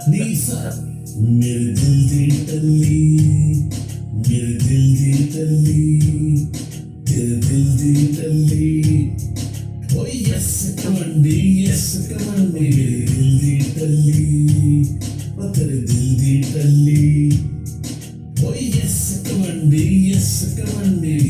NISA मेरे दिल दी टल्ली, मेरे दिल दी टल्ली, तेरे दिल दी टल्ली। Oh yes कमंडी, yes कमंडी, मेरे दिल दी टल्ली, ओ तेरे दिल दी टल्ली। Oh yes कमंडी, yes कमंडी।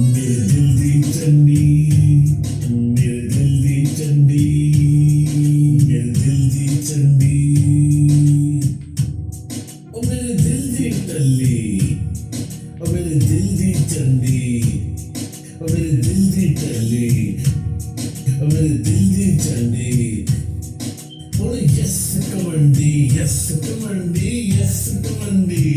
मेरे दिल दी चंडी, मेरे दिल दी चंडी, मेरे दिल दी चंडी। ओ मेरे दिल दी टल्ली, ओ मेरे दिल दी चंडी, ओ मेरे दिल दी टल्ली, ओ मेरे दिल दी चंडी। बोलो यस कमंडी, यस कमंडी, यस कमंडी।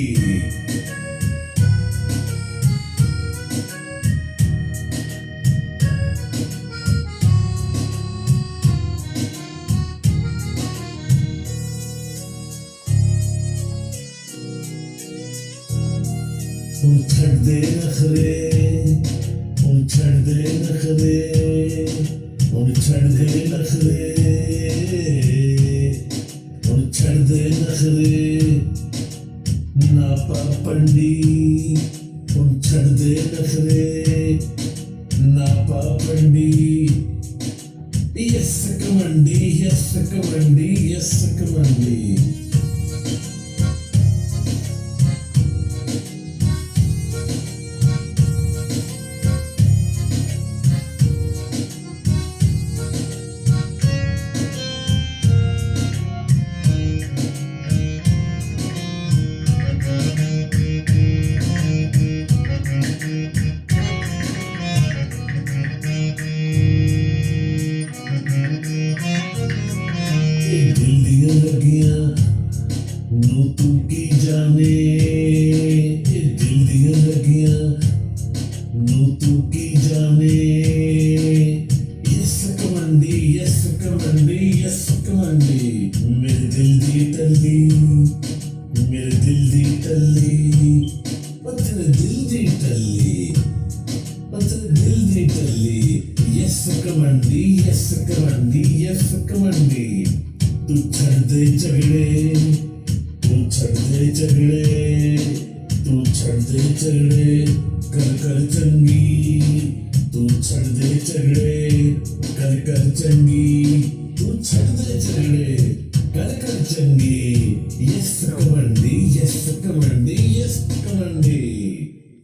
ਹੁਣ ਛੱਡ ਦੇ ਨਖਰੇ, ਹੁਣ ਛੱਡ ਦੇ ਨਖਰੇ, ਹੁਣ ਛੱਡ ਦੇ ਨਖਰੇ, ਹੁਣ ਛੱਡ ਦੇ ਨਖਰੇ। ਨਾ ਪਾਪੰਡੀ, ਹੁਣ ਛੱਡ ਦੇ ਨਖਰੇ, ਨਾ ਪਾਪੰਡੀ। ਯਸ ਕਮੰਡੀ, ਯਸ ਕਮੰਡੀ, ਯਸ ਕਮੰਡੀ। दिल दिया लगिया नू तू की जाने, दिल दिया लगिया नू तू की जाने। यस कमंडी, यस कमंडी, यस कमंडी। मेरे दिल दी टल्ली, मेरे दिल दी टल्ली, ओ तेरे दिल दी टल्ली, ओ तेरे दिल दी टल्ली। यस कमंडी, यस कमंडी, यस कमंडी। तू छड़ दे झगड़े, तू छड़ दे झगड़े, तू छड़ दे झगड़े, कर कर चंगी। तू छड़ दे झगड़े, कर कर चंगी।